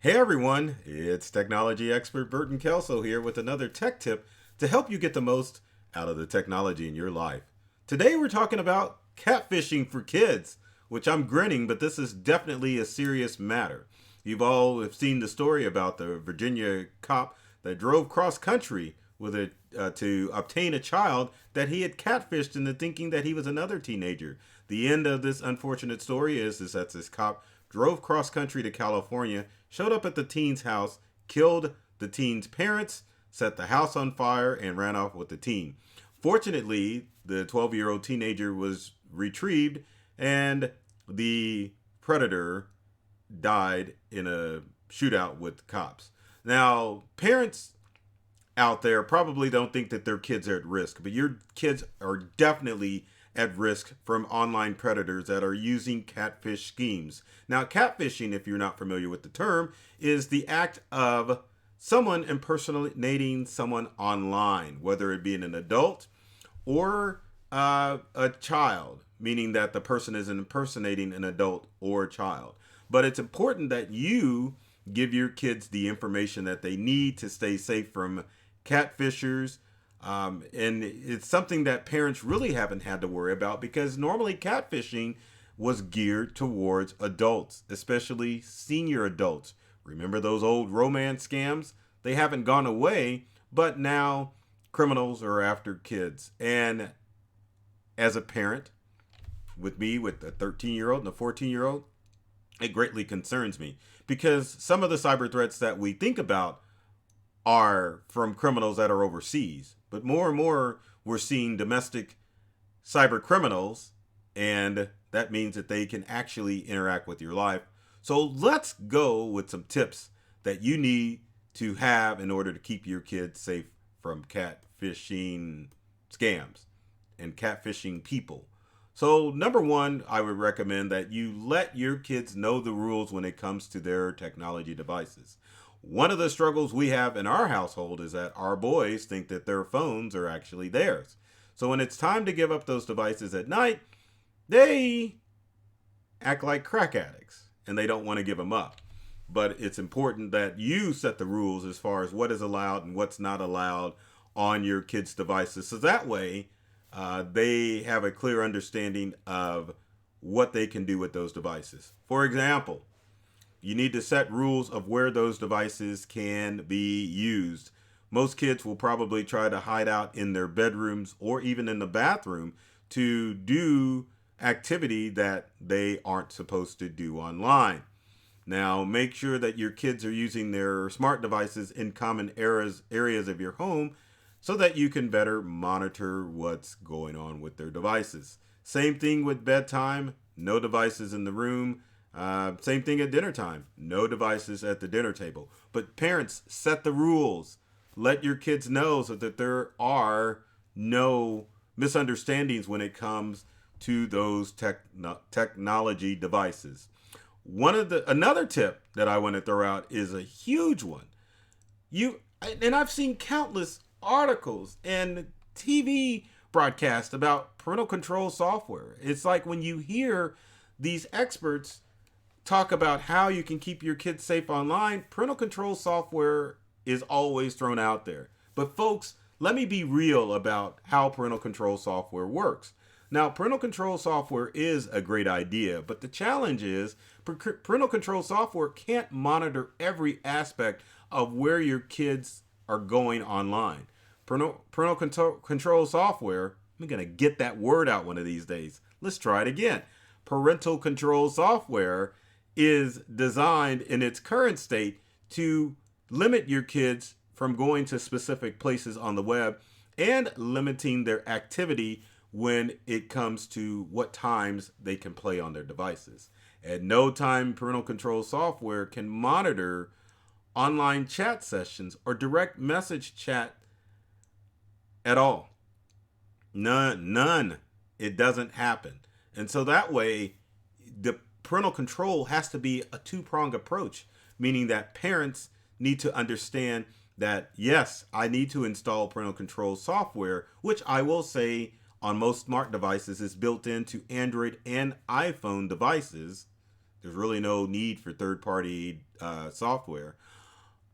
Hey everyone, it's technology expert Burton Kelso here with another tech tip to help you get the most out of the technology in your life. Today we're talking about catfishing for kids, which I'm grinning, but this is definitely a serious matter. You've all have seen the story about the Virginia cop that drove cross country with it to obtain a child that he had catfished into thinking that he was another teenager. The end of this unfortunate story is that this cop drove cross country to California, showed up at the teen's house, killed the teen's parents, set the house on fire, and ran off with the teen. Fortunately, the 12-year-old teenager was retrieved, and the predator died in a shootout with cops. Now, parents out there probably don't think that their kids are at risk, but your kids are definitely at risk from online predators that are using catfish schemes. Now, catfishing, if you're not familiar with the term, is the act of someone impersonating someone online, whether it be an adult or a child, meaning that the person is impersonating an adult or a child. But it's important that you give your kids the information that they need to stay safe from catfishers. And it's something that parents really haven't had to worry about because normally catfishing was geared towards adults, especially senior adults. Remember those old romance scams? They haven't gone away, but now criminals are after kids. And as a parent, with me, with a 13-year-old and a 14-year-old, it greatly concerns me because some of the cyber threats that we think about are from criminals that are overseas. But more and more, we're seeing domestic cyber criminals, and that means that they can actually interact with your life. So let's go with some tips that you need to have in order to keep your kids safe from catfishing scams and catfishing people. So number one, I would recommend that you let your kids know the rules when it comes to their technology devices. One of the struggles we have in our household is that our boys think that their phones are actually theirs. So when it's time to give up those devices at night, they act like crack addicts and they don't want to give them up. But it's important that you set the rules as far as what is allowed and what's not allowed on your kids' devices. So that way they have a clear understanding of what they can do with those devices. For example, you need to set rules of where those devices can be used. Most kids will probably try to hide out in their bedrooms or even in the bathroom to do activity that they aren't supposed to do online. Now, make sure that your kids are using their smart devices in common areas of your home so that you can better monitor what's going on with their devices. Same thing with bedtime, no devices in the room. Same thing at dinner time. No devices at the dinner table. But parents, set the rules. Let your kids know so that there are no misunderstandings when it comes to those technology devices. Another tip that I want to throw out is a huge one. I've seen countless articles and TV broadcasts about parental control software. It's like when you hear these experts talk about how you can keep your kids safe online, parental control software is always thrown out there. But folks, let me be real about how parental control software works. Now, parental control software is a great idea, but the challenge is parental control software can't monitor every aspect of where your kids are going online. Parental control software, I'm going to get that word out one of these days. Let's try it again. Parental control software is designed in its current state to limit your kids from going to specific places on the web and limiting their activity when it comes to what times they can play on their devices. At no time, parental control software can monitor online chat sessions or direct message chat at all. None. It doesn't happen. And so that way, the parental control has to be a two-pronged approach, meaning that parents need to understand that, yes, I need to install parental control software, which I will say on most smart devices is built into Android and iPhone devices. There's really no need for third-party software.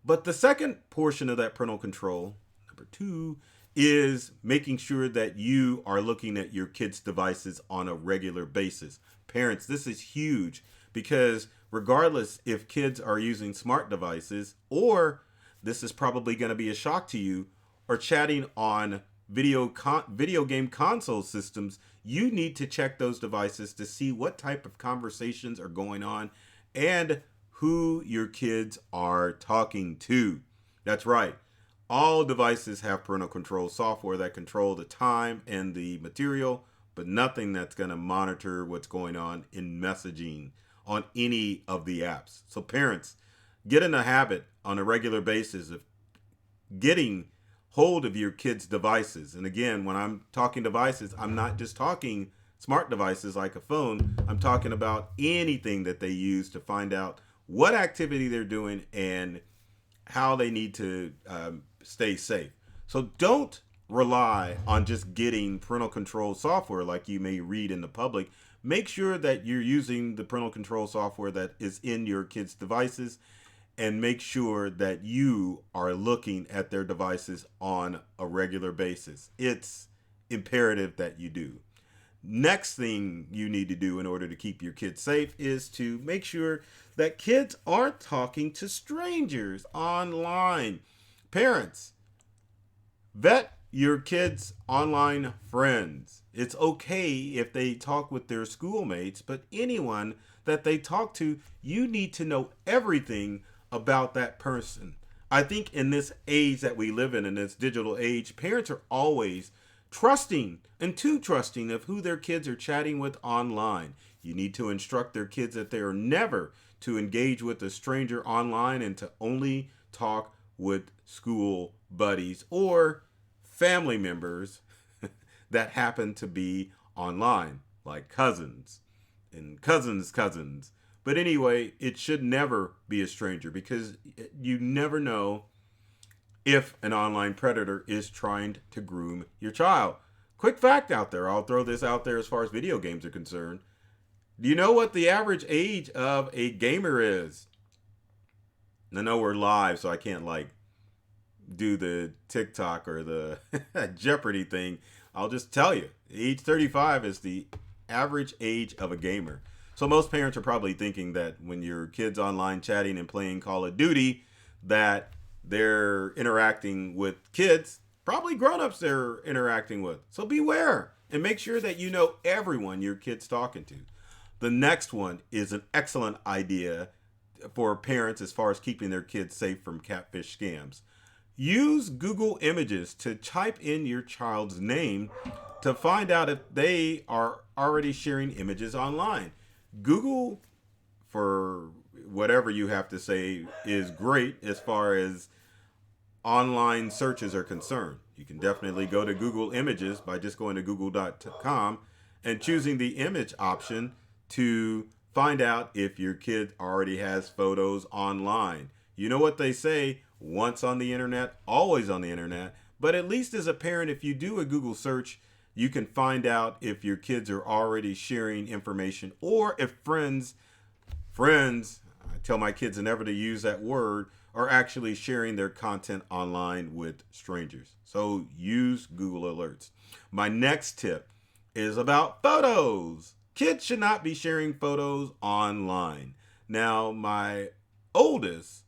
But the second portion of that parental control, number two, is making sure that you are looking at your kids' devices on a regular basis. Parents, this is huge because regardless if kids are using smart devices, or this is probably going to be a shock to you, or chatting on video game console systems, you need to check those devices to see what type of conversations are going on and who your kids are talking to. That's right. All devices have parental control software that control the time and the material, but nothing that's going to monitor what's going on in messaging on any of the apps. So parents, get in the habit on a regular basis of getting hold of your kids' devices. And again, when I'm talking devices, I'm not just talking smart devices like a phone. I'm talking about anything that they use to find out what activity they're doing and how they need to stay safe. So don't rely on just getting parental control software like you may read in the public. Make sure that you're using the parental control software that is in your kids' devices, and make sure that you are looking at their devices on a regular basis. It's imperative that you do. Next thing you need to do in order to keep your kids safe is to make sure that kids aren't talking to strangers online. Parents, vet your kids' online friends. It's okay if they talk with their schoolmates, but anyone that they talk to, you need to know everything about that person. I think in this age that we live in this digital age, parents are always trusting and too trusting of who their kids are chatting with online. You need to instruct their kids that they are never to engage with a stranger online and to only talk with school buddies or family members that happen to be online, like cousins and cousins. But anyway, it should never be a stranger because you never know if an online predator is trying to groom your child. Quick fact out there, I'll throw this out there as far as video games are concerned. Do you know what the average age of a gamer is? I know we're live, so I can't do the TikTok or the Jeopardy thing. I'll just tell you, age 35 is the average age of a gamer. So most parents are probably thinking that when your kid's online chatting and playing Call of Duty, that they're interacting with kids, probably grown-ups they're interacting with. So beware and make sure that you know everyone your kid's talking to. The next one is an excellent idea for parents as far as keeping their kids safe from catfish scams. Use Google Images to type in your child's name to find out if they are already sharing images online. Google, for whatever you have to say, is great as far as online searches are concerned. You can definitely go to Google Images by just going to google.com and choosing the image option to find out if your kid already has photos online. You know what they say, once on the internet, always on the internet. But at least as a parent, if you do a Google search, you can find out if your kids are already sharing information or if friends, I tell my kids never to use that word, are actually sharing their content online with strangers. So use Google Alerts. My next tip is about photos. Kids should not be sharing photos online. Now, my oldest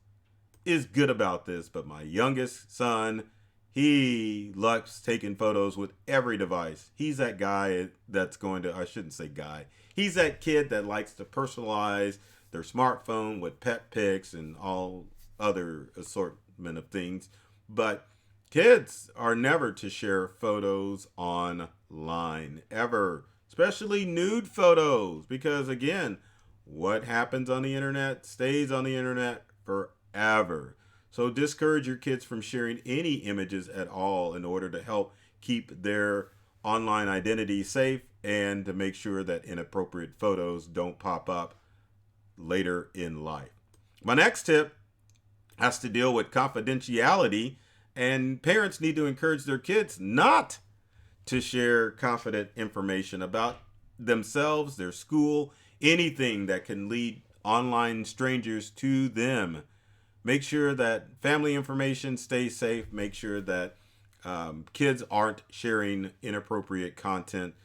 is good about this, but my youngest son, he loves taking photos with every device. He's that guy that's going to, I shouldn't say guy, he's that kid that likes to personalize their smartphone with pet pics and all other assortment of things. But kids are never to share photos online, ever. Especially nude photos, because again, what happens on the internet stays on the internet forever. So discourage your kids from sharing any images at all in order to help keep their online identity safe and to make sure that inappropriate photos don't pop up later in life. My next tip has to deal with confidentiality, and parents need to encourage their kids not to share confident information about themselves, their school, anything that can lead online strangers to them. Make sure that family information stays safe. Make sure that kids aren't sharing inappropriate content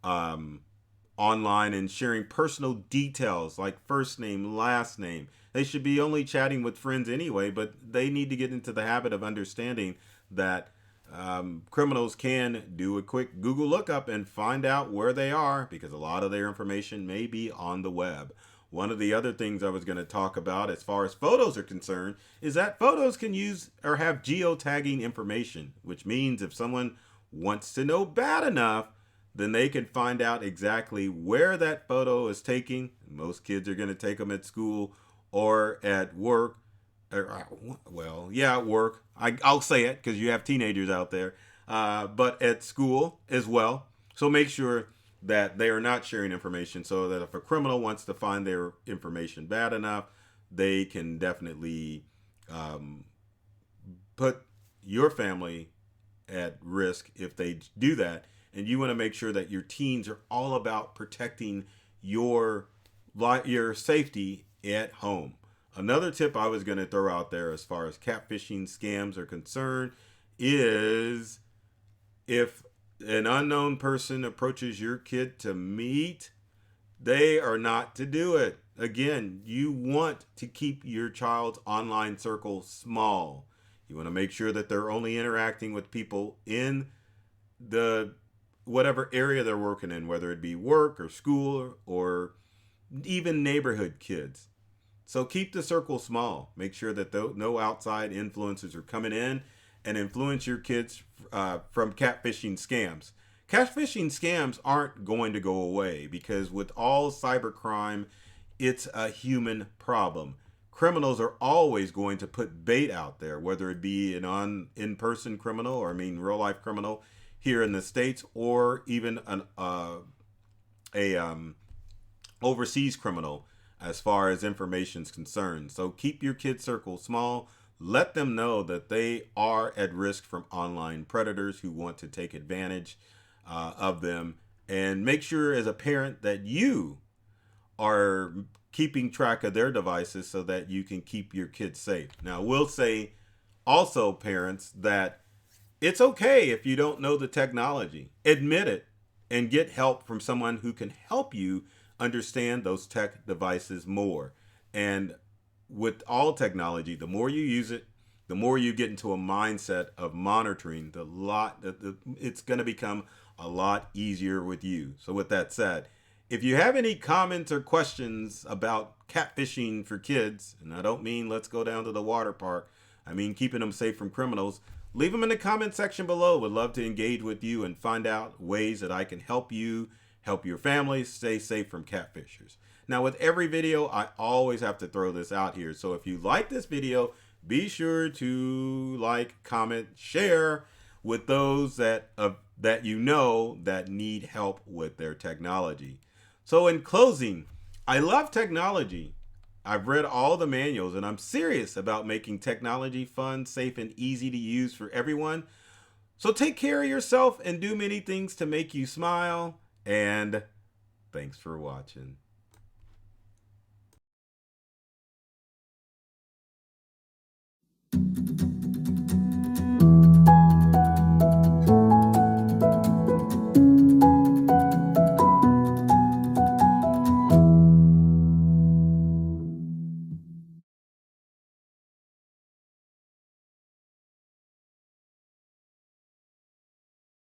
online and sharing personal details like first name, last name. They should be only chatting with friends anyway, but they need to get into the habit of understanding that criminals can do a quick Google lookup and find out where they are, because a lot of their information may be on the web. One of the other things I was going to talk about as far as photos are concerned is that photos can use or have geotagging information, which means if someone wants to know bad enough, then they can find out exactly where that photo is taken. Most kids are going to take them at school or at work. Well, yeah, at work. I'll say it because you have teenagers out there, but at school as well. So make sure that they are not sharing information, so that if a criminal wants to find their information bad enough, they can definitely put your family at risk if they do that. And you want to make sure that your teens are all about protecting your safety at home. Another tip I was going to throw out there as far as catfishing scams are concerned is if an unknown person approaches your kid to meet, they are not to do it. Again, you want to keep your child's online circle small. You want to make sure that they're only interacting with people in the whatever area they're working in, whether it be work or school or even neighborhood kids. So keep the circle small. Make sure that no outside influences are coming in and influence your kids from catfishing scams. Catfishing scams aren't going to go away because with all cybercrime, it's a human problem. Criminals are always going to put bait out there, whether it be an in-person criminal or real life criminal here in the States, or even an overseas criminal as far as information is concerned. So keep your kids' circle small. Let them know that they are at risk from online predators who want to take advantage of them. And make sure as a parent that you are keeping track of their devices so that you can keep your kids safe. Now, we'll say also, parents, that it's okay if you don't know the technology. Admit it and get help from someone who can help you understand those tech devices more. And with all technology, the more you use it, the more you get into a mindset of monitoring, it's going to become a lot easier with you. So with that said, if you have any comments or questions about catfishing for kids, and I don't mean let's go down to the water park, I mean keeping them safe from criminals, leave them in the comment section below. Would love to engage with you and find out ways that I can help you, help your family stay safe from catfishers. Now, with every video, I always have to throw this out here. So if you like this video, be sure to like, comment, share with those that you know that need help with their technology. So in closing, I love technology. I've read all the manuals and I'm serious about making technology fun, safe, and easy to use for everyone. So take care of yourself and do many things to make you smile. And thanks for watching.